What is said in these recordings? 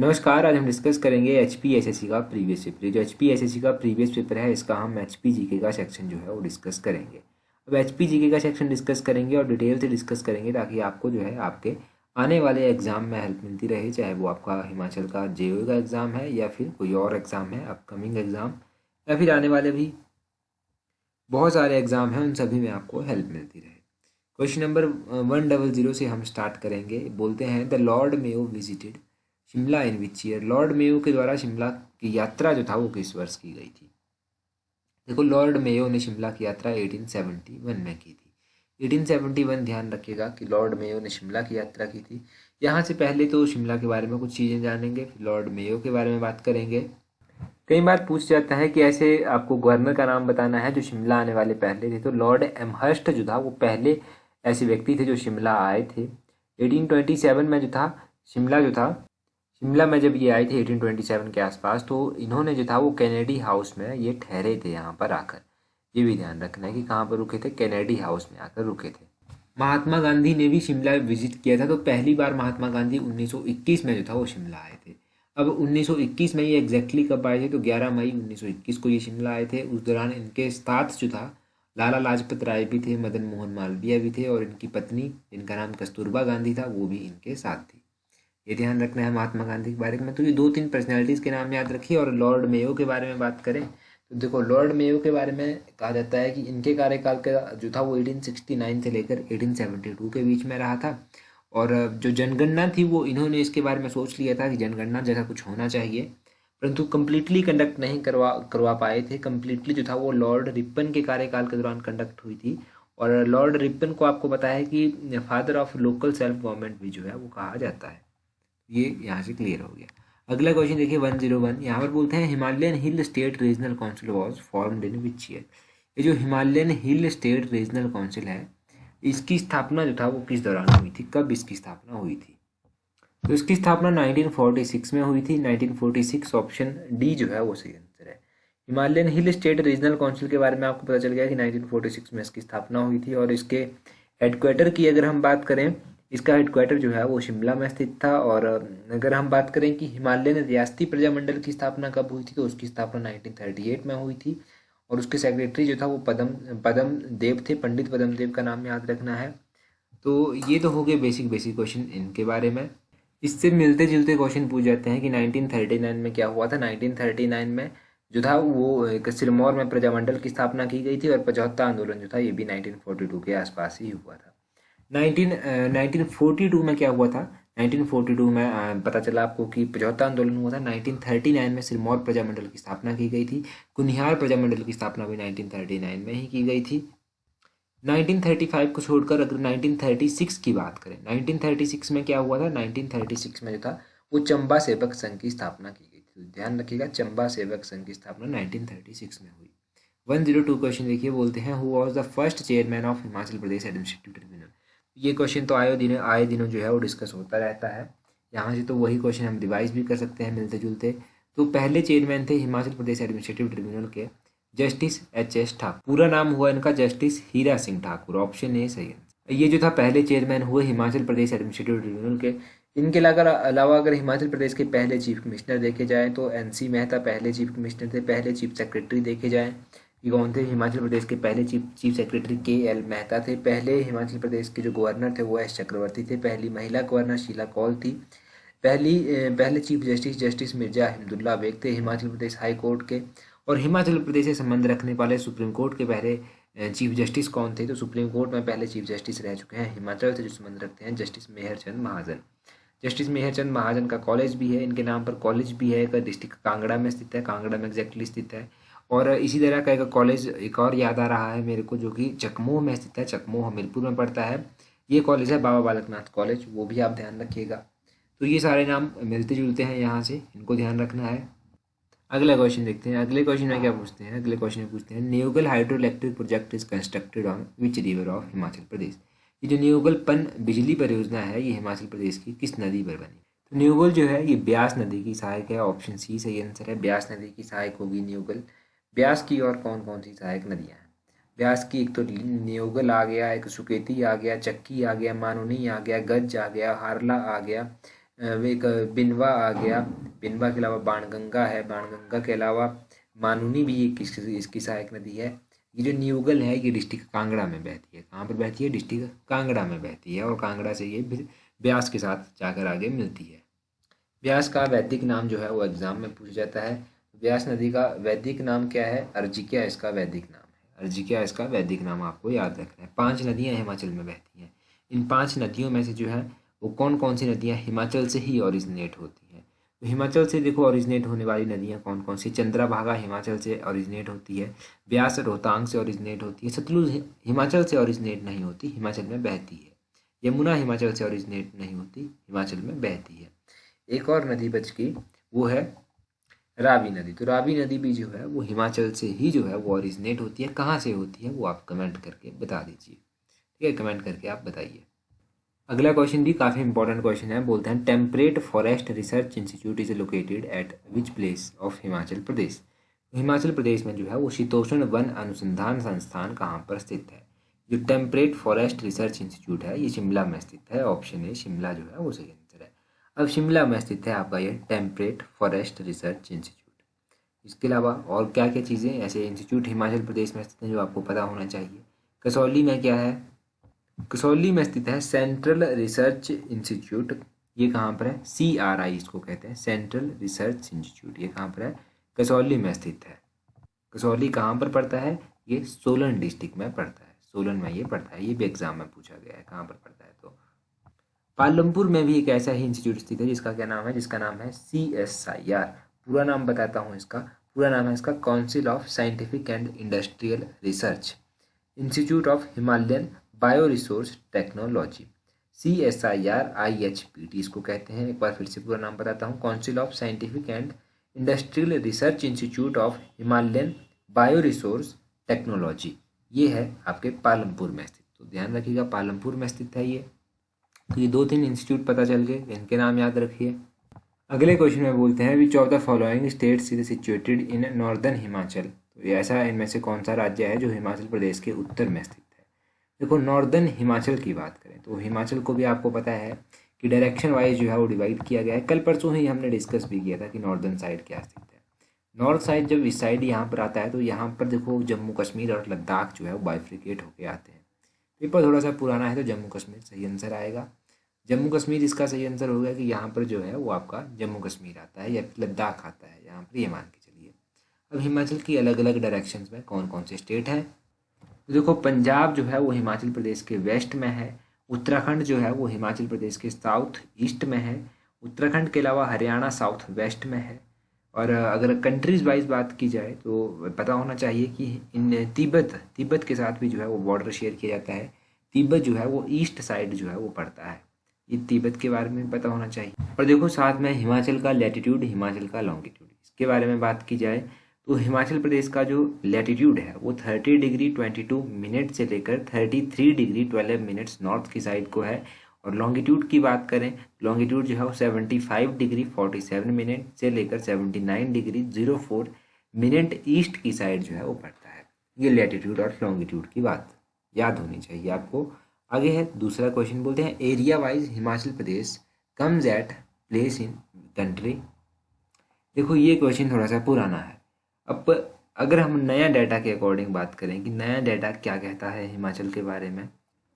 नमस्कार। आज हम डिस्कस करेंगे एचपीएसएससी का प्रीवियस पेपर। जो एचपीएसएससी का प्रीवियस पेपर है इसका हम एचपीजीके का सेक्शन जो है वो डिस्कस करेंगे। अब एचपीजीके का सेक्शन डिस्कस करेंगे और डिटेल से डिस्कस करेंगे ताकि आपको जो है आपके आने वाले एग्जाम में हेल्प मिलती रहे, चाहे वो आपका हिमाचल का जेईई का एग्ज़ाम है या फिर कोई और एग्ज़ाम है अपकमिंग एग्ज़ाम, या फिर आने वाले भी बहुत सारे एग्जाम हैं, उन सभी में आपको हेल्प मिलती रहे। क्वेश्चन नंबर 100 से हम स्टार्ट करेंगे। बोलते हैं the Lord Mayo visited Shimla in which year. Lord Mayo के द्वारा शिमला की यात्रा जो था वो किस वर्ष की गई थी। देखो, लॉर्ड मेयो ने शिमला की यात्रा 1871 में की थी। 1871 ध्यान रखिएगा कि लॉर्ड मेयो ने शिमला की यात्रा की थी। यहाँ से पहले तो शिमला के बारे में कुछ चीज़ें जानेंगे, फिर लॉर्ड मेयो के बारे में बात करेंगे। कई बार पूछ जाता है कि ऐसे आपको गवर्नर का नाम बताना है जो शिमला आने वाले पहले थे, तो लॉर्ड एमहर्स्ट जो था वो पहले ऐसे व्यक्ति थे जो शिमला आए थे। 1827 में जो था शिमला में जब ये आए थे 1827 के आसपास, तो इन्होंने जो था वो कैनेडी हाउस में ये ठहरे थे यहाँ पर आकर। ये भी ध्यान रखना है कि कहाँ पर रुके थे, कैनेडी हाउस में आकर रुके थे। महात्मा गांधी ने भी शिमला विजिट किया था, तो पहली बार महात्मा गांधी 1921 में जो था वो शिमला आए थे। अब 1921 में ये एग्जैक्टली कब आए थे, तो 11 मई 1921 को ये शिमला आए थे। उस दौरान इनके साथ जो था लाला लाजपत राय भी थे, मदन मोहन मालवीय भी थे, और इनकी पत्नी जिनका नाम कस्तूरबा गांधी था वो भी इनके साथ थी। ये ध्यान रखना है महात्मा गांधी के बारे में। तो ये दो तीन पर्सनैलिटीज़ के नाम याद रखिए। और लॉर्ड मेयो के बारे में बात करें तो देखो, लॉर्ड मेयो के बारे में कहा जाता है कि इनके कार्यकाल का जो था वो 1869 से लेकर 1872 के बीच में रहा था। और जो जनगणना थी वो इन्होंने इसके बारे में सोच लिया था कि जनगणना जैसा कुछ होना चाहिए, परंतु कम्प्लीटली कंडक्ट नहीं करवा पाए थे। कम्प्लीटली जो था वो लॉर्ड रिपन के कार्यकाल के दौरान कंडक्ट हुई थी। और लॉर्ड रिपन को आपको पता है कि father of local self government भी जो है वो कहा जाता है। ये यहाँ से क्लियर हो गया। अगला क्वेश्चन देखिए 101। यहाँ पर बोलते हैं Himalayan hill state regional council was formed in which year. ये जो Himalayan hill state regional council है, इसकी स्थापना जो था वो किस दौरान हुई थी, कब इसकी स्थापना हुई थी। तो इसकी स्थापना 1946 में हुई थी। 1946 ऑप्शन डी जो है वो सही आंसर है। Himalayan hill state regional council के बारे में आपको पता चल गया कि 1946 में इसकी स्थापना हुई थी। और इसके हेडक्वार्टर की अगर हम बात करें, इसका हेडक्वार्टर जो है वो शिमला में स्थित था। और अगर हम बात करें कि हिमालयन रियासती प्रजामंडल की स्थापना कब हुई थी, तो उसकी स्थापना 1938 में हुई थी। और उसके सेक्रेटरी जो था वो पदम देव थे, पंडित पदम देव का नाम याद रखना है। तो ये तो हो गए बेसिक बेसिक क्वेश्चन इनके बारे में। इससे मिलते जुलते क्वेश्चन पूछ जाते हैं कि 1939 में क्या हुआ था। 1939 में जो था वो एक सिरमौर में प्रजामंडल की स्थापना की गई थी। और पचहत्तर आंदोलन जो था ये भी 1942 के आसपास ही हुआ था। 1942 में क्या हुआ था। 1942 में पता चला आपको कि पचहत्तर आंदोलन हुआ था। 1939 में सिरमौर प्रजामंडल की स्थापना की गई थी। कुनिहार प्रजामंडल की स्थापना भी 1939 में ही की गई थी। 1935 को छोड़कर अगर 1936 की बात करें, 1936 में क्या हुआ था। 1936 में जो था वो चंबा सेवक संघ की स्थापना की गई थी। तो ध्यान रखिएगा, चंबा सेवक संघ की स्थापना 1936 में हुई। 102 क्वेश्चन देखिए, बोलते हैं who was the first chairman of Himachal Pradesh administrative tribunal. ये क्वेश्चन तो आए दिनों जो है वो डिस्कस होता रहता है। यहाँ से तो वही क्वेश्चन हम रिवाइज भी कर सकते हैं मिलते जुलते। तो पहले चेयरमैन थे हिमाचल प्रदेश एडमिनिस्ट्रेटिव ट्रिब्यूनल के जस्टिस एच ठाकुर। पूरा नाम हुआ इनका justice Hira Singh Thakur. Option A सही है। ये जो था पहले चेयरमैन हुए हिमाचल प्रदेश एडमिनिस्ट्रेटिव ट्रिब्यूनल के। इनके अलावा अगर हिमाचल प्रदेश के पहले चीफ कमिश्नर देखे जाएँ तो NC मेहता पहले चीफ कमिश्नर थे। पहले चीफ सेक्रेटरी देखे जाएँ, ये कौन थे। हिमाचल प्रदेश के पहले चीफ सेक्रेटरी KL मेहता थे। पहले हिमाचल प्रदेश के जो गवर्नर थे वो S चक्रवर्ती थे। पहली महिला गवर्नर शीला कौल थी। पहले चीफ जस्टिस मिर्जा हिमदुल्ला बेग थे हिमाचल प्रदेश हाई कोर्ट के। और हिमाचल प्रदेश से संबंध रखने वाले सुप्रीम कोर्ट के पहले चीफ जस्टिस कौन थे, तो सुप्रीम कोर्ट में पहले चीफ जस्टिस रह चुके हैं हिमाचल से जो संबंध रखते हैं, जस्टिस मेहरचंद महाजन। जस्टिस मेहरचंद महाजन का कॉलेज भी है, इनके नाम पर कॉलेज भी है, एक डिस्ट्रिक्ट कांगड़ा में स्थित है, कांगड़ा में एग्जैक्टली स्थित है। और इसी तरह का एक कॉलेज एक और याद आ रहा है मेरे को, जो कि चकमोह में स्थित है, चकमोह हमीरपुर में पड़ता है। ये कॉलेज है बाबा बालकनाथ कॉलेज, वो भी आप ध्यान रखिएगा। तो ये सारे नाम मिलते जुलते हैं यहाँ से, इनको ध्यान रखना है। अगला क्वेश्चन देखते हैं। अगले क्वेश्चन में क्या पूछते हैं, अगले क्वेश्चन में पूछते हैं Neugal hydro electric project is constructed on which river of Himachal Pradesh. ये जो न्यूगल पन बिजली परियोजना है ये हिमाचल प्रदेश की किस नदी पर बनी। तो न्यूगल जो है ये ब्यास नदी की सहायक है। ऑप्शन सी सही आंसर है, ब्यास नदी की सहायक होगी न्यूगल। ब्यास की और कौन कौन सी सहायक नदियाँ हैं। ब्यास की एक तो न्यूगल आ गया, एक सुकेती आ गया, चक्की आ गया, मानुनी आ गया, गज आ गया, हारला आ गया, एक बिनवा आ गया, बिनवा के अलावा बाणगंगा है, बाणगंगा के अलावा मानुनी भी एक इसकी सहायक नदी है। ये जो न्यूगल है ये डिस्ट्रिक्ट कांगड़ा में बहती है। कहाँ पर बहती है? डिस्ट्रिक्ट कांगड़ा में बहती है, और कांगड़ा से ये ब्यास के साथ जाकर आगे मिलती है। ब्यास का वैदिक नाम जो है वो एग्जाम में पूछा जाता है। ब्यास नदी का वैदिक नाम क्या है? अर्जिक्या इसका वैदिक नाम है। अर्जिक्या इसका वैदिक नाम आपको याद रखना है। 5 नदियाँ हिमाचल में बहती हैं। इन 5 नदियों में से जो है वो कौन कौन सी नदियाँ हिमाचल से ही ओरिजिनेट होती हैं? तो हिमाचल से देखो ओरिजिनेट होने वाली नदियाँ कौन कौन सी? चंद्रभागा हिमाचल से ओरिजिनेट होती है, ब्यास रोहतांग से ओरिजिनेट होती है, सतलुज हिमाचल से ओरिजिनेट नहीं होती, हिमाचल में बहती है, यमुना हिमाचल से ओरिजिनेट नहीं होती, हिमाचल में बहती है। एक और नदी बच गई, वो है रावी नदी। तो रावी नदी भी जो है वो हिमाचल से ही जो है वो ओरिजिनेट होती है। कहाँ से होती है वो आप कमेंट करके बता दीजिए। ठीक है, कमेंट करके आप बताइए। अगला क्वेश्चन भी काफ़ी इंपॉर्टेंट क्वेश्चन है। बोलते हैं temperate forest research institute is located at which place of Himachal Pradesh. Himachal Pradesh में जो है वो शीतोष्ण वन अनुसंधान संस्थान कहाँ पर स्थित है? जो टेम्परेट फॉरेस्ट रिसर्च इंस्टीट्यूट है ये शिमला में स्थित है। ऑप्शन ए शिमला जो है वो सही आंसर है। अब शिमला में स्थित है आपका ये टेम्परेट फॉरेस्ट रिसर्च इंस्टीट्यूट। इसके अलावा और क्या क्या चीज़ें ऐसे इंस्टीट्यूट हिमाचल प्रदेश में स्थित हैं जो आपको पता होना चाहिए? कसौली में क्या है? कसौली में स्थित है सेंट्रल रिसर्च इंस्टीट्यूट। ये कहाँ पर है? CRI इसको कहते हैं, सेंट्रल रिसर्च इंस्टीट्यूट। ये कहाँ पर है? कसौली में स्थित है। कसौली कहाँ पर पड़ता है? ये सोलन डिस्ट्रिक्ट में पड़ता है, सोलन में ये पड़ता है। ये भी एग्जाम में पूछा गया है कहाँ पर पड़ता है। तो पालमपुर में भी एक ऐसा ही इंस्टीट्यूट स्थित है जिसका क्या नाम है? जिसका नाम है CSIR। पूरा नाम बताता हूँ इसका। पूरा नाम है इसका council of scientific and industrial research institute of Himalayan bio resource technology. CSIR IHPT इसको कहते हैं। एक बार फिर से पूरा नाम बताता हूँ, council of scientific and industrial research institute of Himalayan bio resource technology. ये है आपके पालमपुर में स्थित। तो ध्यान रखिएगा पालमपुर में स्थित है ये। तो ये 2-3 इंस्टीट्यूट पता चल गए, इनके नाम याद रखिए। अगले क्वेश्चन में बोलते हैं which of the following states is situated in northern Himachal. तो ये ऐसा इनमें से कौन सा राज्य है जो हिमाचल प्रदेश के उत्तर में स्थित है? देखो नॉर्दर्न हिमाचल की बात करें तो हिमाचल को भी आपको पता है कि डायरेक्शन वाइज जो है वो डिवाइड किया गया है। कल परसों ही हमने डिस्कस भी किया था कि नॉर्दर्न साइड क्या स्थित है। नॉर्थ साइड जब इस साइड यहाँ पर आता है तो यहाँ पर देखो जम्मू कश्मीर और लद्दाख जो है वो बाइफ्रिकेट होके आते हैं। पेपर थोड़ा सा पुराना है तो जम्मू कश्मीर सही आंसर आएगा। जम्मू कश्मीर इसका सही आंसर होगा कि यहाँ पर जो है वो आपका जम्मू कश्मीर आता है या फिर लद्दाख आता है यहाँ पर, ये मान के चलिए। अब हिमाचल की अलग अलग डायरेक्शंस में कौन कौन से स्टेट हैं? तो देखो पंजाब जो है वो हिमाचल प्रदेश के वेस्ट में है। उत्तराखंड जो है वो हिमाचल प्रदेश के साउथ ईस्ट में है। उत्तराखंड के अलावा हरियाणा साउथ वेस्ट में है। और अगर कंट्रीज वाइज बात की जाए तो पता होना चाहिए कि इन तिब्बत के साथ भी जो है वो बॉर्डर शेयर किया जाता है। तिब्बत जो है वो ईस्ट साइड जो है वो पड़ता है। ये तिब्बत के बारे में पता होना चाहिए। और देखो साथ में हिमाचल का लैटिट्यूड, हिमाचल का लॉन्गिट्यूड, इसके बारे में बात की जाए तो हिमाचल प्रदेश का जो लैटिट्यूड है वो 30 डिग्री 22 मिनट से लेकर 33 डिग्री 12 मिनट्स नॉर्थ की साइड को है। और लॉन्गिट्यूड की बात करें, लॉन्गिट्यूड जो है वो 75 डिग्री 47 मिनट से लेकर 79 डिग्री 04 मिनट ईस्ट की साइड जो है वो पड़ता है। ये लैटिट्यूड और लॉन्गिट्यूड की बात याद होनी चाहिए आपको। आगे है दूसरा क्वेश्चन, बोलते हैं area wise Himachal Pradesh comes at place in country. देखो ये क्वेश्चन थोड़ा सा पुराना है। अब अगर हम नया डाटा के अकॉर्डिंग बात करें कि नया डाटा क्या कहता है हिमाचल के बारे में,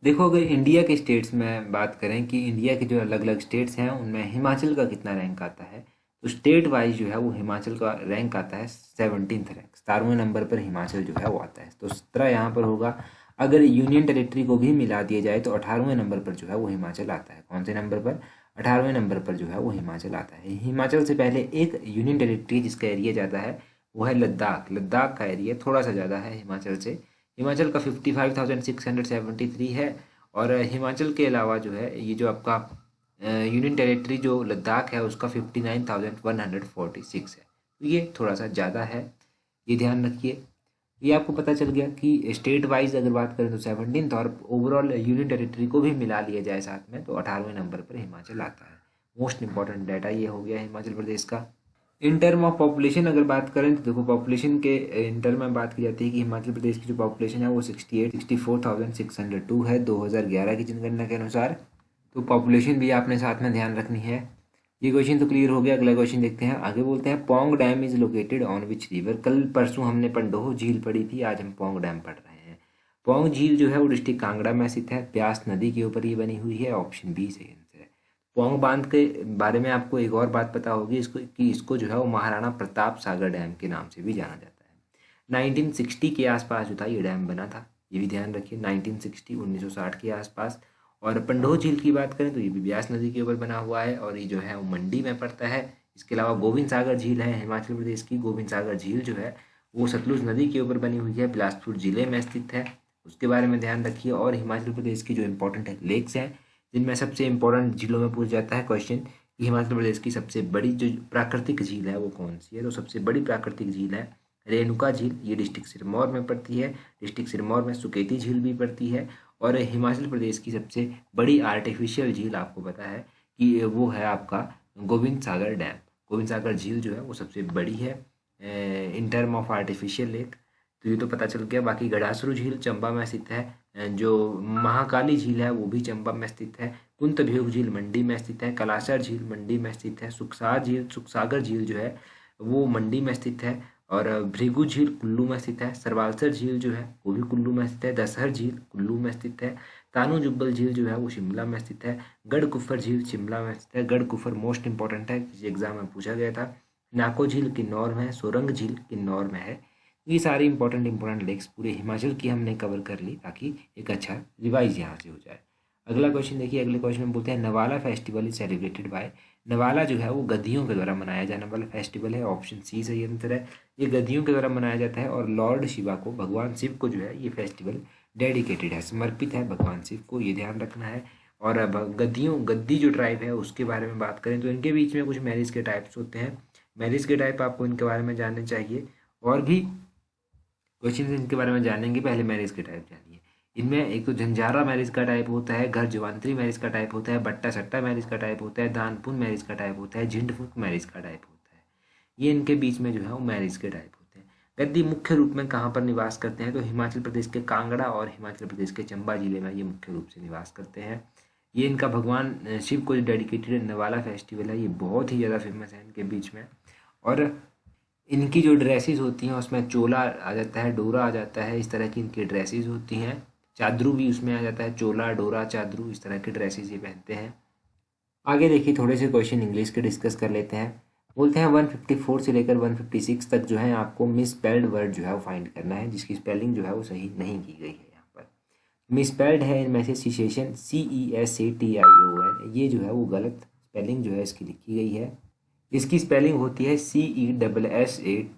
देखो अगर इंडिया के स्टेट्स में बात करें कि इंडिया के जो अलग अलग स्टेट्स हैं उनमें हिमाचल का कितना रैंक आता है, तो स्टेट वाइज जो है वो हिमाचल का रैंक आता है 17th रैंक, 17वें नंबर पर हिमाचल जो है वो आता है। तो 17 यहाँ पर होगा। अगर यूनियन टेरिटरी को भी मिला दिया जाए तो 18वें नंबर पर जो है वो हिमाचल आता है। कौन से नंबर पर? 18वें नंबर पर जो है वो हिमाचल आता है। हिमाचल से पहले एक यूनियन टेरिटरी जिसका एरिया ज़्यादा है वो है लद्दाख। लद्दाख का एरिया थोड़ा सा ज़्यादा है हिमाचल से। हिमाचल का 55,673 है। और हिमाचल के अलावा जो है ये जो आपका यूनियन टेरिटरी जो लद्दाख है उसका 59,146 है। तो ये थोड़ा सा ज़्यादा है, ये ध्यान रखिए। ये आपको पता चल गया कि स्टेट वाइज अगर बात करें तो 17th, और ओवरऑल यूनियन टेरिटरी को भी मिला लिया जाए साथ में तो 18वें नंबर पर हिमाचल आता है। मोस्ट इंपॉर्टेंट डाटा ये हो गया हिमाचल प्रदेश का। इन टर्म ऑफ पॉपुलेशन अगर बात करें तो देखो पॉपुलेशन के इन टर्म में बात की जाती है कि हिमाचल प्रदेश की जो पॉपुलेशन है वो 64,602 है 2011 की जनगणना के अनुसार। तो पॉपुलेशन भी आपने साथ में ध्यान रखनी है। ये क्वेश्चन तो क्लियर हो गया। अगला क्वेश्चन देखते हैं। आगे बोलते हैं Pong dam is located on which river. कल परसों हमने पंडोह झील पढ़ी थी, आज हम पोंग डैम पढ़ रहे हैं। पोंग झील जो है वो डिस्ट्रिक्ट कांगड़ा में स्थित है, ब्यास नदी के ऊपर ये बनी हुई है। ऑप्शन बी सही आंसर है। पोंग बांध के बारे में आपको एक और बात पता होगी इसको जो है वो महाराणा प्रताप सागर डैम के नाम से भी जाना जाता है। 1960 के आसपास जो था ये डैम बना था, ये भी ध्यान रखिए। 1960 1960 के आसपास। और पंडोह झील की बात करें तो ये भी ब्यास नदी के ऊपर बना हुआ है और ये जो है वो मंडी में पड़ता है। इसके अलावा गोविंद सागर झील है हिमाचल प्रदेश की। गोविंद सागर झील जो है वो सतलुज नदी के ऊपर बनी हुई है, बिलासपुर जिले में स्थित है, उसके बारे में ध्यान रखिए। और हिमाचल प्रदेश की जो इंपॉर्टेंट लेक्स हैं, जिनमें सबसे इंपॉर्टेंट झीलों में पूछ जाता है क्वेश्चन कि हिमाचल प्रदेश की सबसे बड़ी जो प्राकृतिक झील है वो कौन सी है, तो सबसे बड़ी प्राकृतिक झील है रेणुका झील। ये डिस्ट्रिक्ट सिरमौर में पड़ती है। डिस्ट्रिक्ट सिरमौर में सुकेती झील भी पड़ती है। और हिमाचल प्रदेश की सबसे बड़ी आर्टिफिशियल झील आपको पता है कि वो है आपका गोविंद सागर डैम। गोविंद सागर झील जो है वो सबसे बड़ी है in term of artificial lake. तो ये तो पता चल गया। बाकी गढ़ासरू झील चंबा में स्थित है, जो महाकाली झील है वो भी चंबा में स्थित है। कुंतभ्योग झील मंडी में स्थित है। कलासर झील मंडी में स्थित है। सुखसागर झील जो है वो मंडी में स्थित है। और भृगु झील कुल्लू में स्थित है। सरवालसर झील जो है वो भी कुल्लू में स्थित है। दसहर झील कुल्लू में स्थित है। तानू जुब्बल झील जो है वो शिमला में स्थित है। गढ़ कुफर झील शिमला में स्थित है। गढ़ कुफर मोस्ट इंपॉर्टेंट है, किसी एग्जाम में पूछा गया था। नाको झील किन्नौर में है। सोरंग झील किन्नौर में है। ये सारी इंपॉर्टेंट लेक्स पूरे हिमाचल की हमने कवर कर ली ताकि एक अच्छा रिवाइज यहाँ से हो जाए। अगला क्वेश्चन देखिए। अगले क्वेश्चन में बोलते हैं नवाला फेस्टिवल इज सेलिब्रेटेड बाय। नवाला जो है वो गद्दियों के द्वारा मनाया जाने वाला फेस्टिवल है। ऑप्शन सी सही आंसर है। ये गद्दियों के द्वारा मनाया जाता है और लॉर्ड शिवा को, भगवान शिव को जो है ये फेस्टिवल डेडिकेटेड है, समर्पित है भगवान शिव को, ये ध्यान रखना है। और अब गद्दी जो ट्राइब है उसके बारे में बात करें तो इनके बीच में कुछ मैरिज के टाइप्स होते हैं। मैरिज के टाइप आपको इनके बारे में जानने चाहिए और भी क्वेश्चन इनके बारे में जानेंगे। पहले मैरिज के टाइप जानिए। इनमें एक तो झंझारा मैरिज का टाइप होता है, घर जवांतरी मैरिज का टाइप होता है, बट्टा सट्टा मैरिज का टाइप होता है, दानपुन मैरिज का टाइप होता है, झिंड फूक मैरिज का टाइप होता है। ये इनके बीच में जो है वो मैरिज के टाइप होते हैं। गद्दी मुख्य रूप में कहाँ पर निवास करते हैं तो हिमाचल प्रदेश के कांगड़ा और हिमाचल प्रदेश के चंबा जिले में ये मुख्य रूप से निवास करते हैं। ये इनका भगवान शिव को डेडिकेटेड नवाला फेस्टिवल है, ये बहुत ही ज़्यादा फेमस है इनके बीच में। और इनकी जो ड्रेसेस होती हैं उसमें चोला आ जाता है, डोरा आ जाता है, इस तरह की इनकी ड्रेसेस होती हैं। चादरू भी उसमें आ जाता है, चोला डोरा चादरू इस तरह के ड्रेसेस ये पहनते हैं। आगे देखिए थोड़े से क्वेश्चन इंग्लिश के डिस्कस कर लेते हैं। बोलते हैं 154 से लेकर 156 तक जो है आपको मिसस्पेल्ड वर्ड जो है वो फाइंड करना है जिसकी स्पेलिंग जो है वो सही नहीं की गई है। यहाँ पर मिसस्पेल्ड है इनमें से सिसेशन CESATION, ये जो है वो गलत स्पेलिंग जो है इसकी लिखी गई है। इसकी स्पेलिंग होती है CESSATION।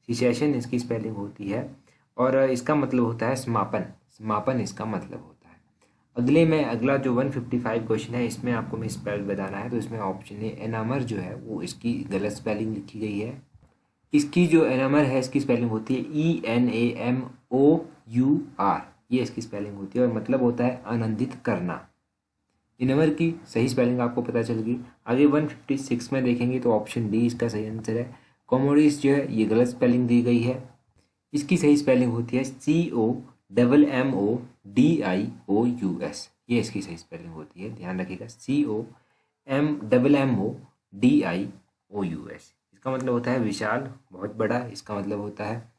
सिसेशन इसकी स्पेलिंग होती है और इसका मतलब होता है समापन। समापन इसका मतलब होता है। अगला जो 155 क्वेश्चन है इसमें आपको मिसस्पेल्ड बताना है तो इसमें ऑप्शन ए एनामर जो है वो इसकी गलत स्पेलिंग लिखी गई है। इसकी जो एनामर है इसकी स्पेलिंग होती है ENAMOUR, ये इसकी स्पेलिंग होती है और मतलब होता है आनंदित करना। इनवर की सही स्पेलिंग आपको पता चल गई। आगे 156 में देखेंगे तो ऑप्शन डी इसका सही आंसर है। कॉमोडिस जो है ये गलत स्पेलिंग दी गई है। इसकी सही स्पेलिंग होती है COMMODIOUS, ये इसकी सही स्पेलिंग होती है, ध्यान रखिएगा COMMODIOUS। इसका मतलब होता है विशाल, बहुत बड़ा, इसका मतलब होता है।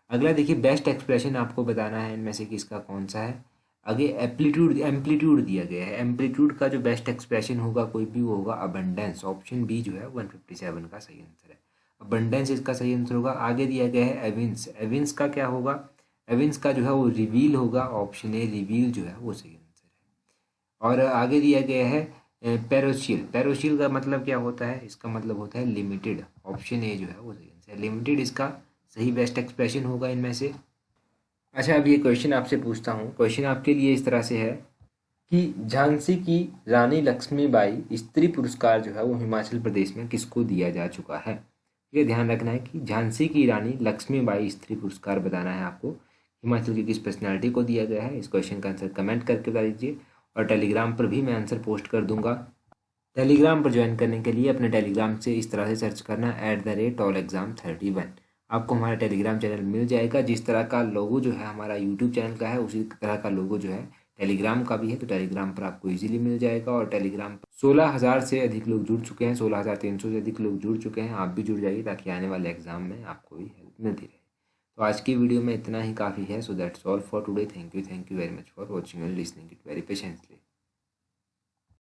अगला देखिए बेस्ट एक्सप्रेशन आपको बताना है इनमें से किसका कौन सा है। आगे एम्पलीट्यूड दिया गया है। एम्पलीट्यूड का जो बेस्ट एक्सप्रेशन होगा कोई भी वो होगा अबंडेंस। ऑप्शन बी जो है 157 का सही आंसर है। अबंडेंस इसका सही आंसर होगा। आगे दिया गया है एविंस। एविंस का क्या होगा, एविंस का जो है वो रिवील होगा। ऑप्शन ए रिवील जो है वो सही आंसर है। और आगे दिया गया है पेरोशियल। पेरोशियल का मतलब क्या होता है, इसका मतलब होता है लिमिटेड। ऑप्शन ए जो है वो सही आंसर है। लिमिटेड इसका सही बेस्ट एक्सप्रेशन होगा इनमें से। अच्छा अब ये क्वेश्चन आपसे पूछता हूँ। क्वेश्चन आपके लिए इस तरह से है कि झांसी की रानी लक्ष्मीबाई स्त्री पुरस्कार जो है वो हिमाचल प्रदेश में किसको दिया जा चुका है। ये ध्यान रखना है कि झांसी की रानी लक्ष्मीबाई स्त्री पुरस्कार बताना है आपको, हिमाचल की किस पर्सनैलिटी को दिया गया है। इस क्वेश्चन का आंसर कमेंट करके बता दीजिए और टेलीग्राम पर भी मैं आंसर पोस्ट कर दूंगा। टेलीग्राम पर ज्वाइन करने के लिए अपने टेलीग्राम से इस तरह से सर्च करना @allexam31। आपको हमारा टेलीग्राम चैनल मिल जाएगा। जिस तरह का लोगो जो है हमारा यूट्यूब चैनल का है उसी तरह का लोगो जो है टेलीग्राम का भी है, तो टेलीग्राम पर आपको इजीली मिल जाएगा। और टेलीग्राम पर 16,000 से अधिक लोग जुड़ चुके हैं, 16,300 से अधिक लोग जुड़ चुके हैं। आप भी जुड़ जाइए ताकि आने वाले एग्जाम में आपको भी हेल्प मिलती रहे। तो आज की वीडियो में इतना ही काफ़ी है। So that's all for today. Thank you very much for watching and listening it very patiently.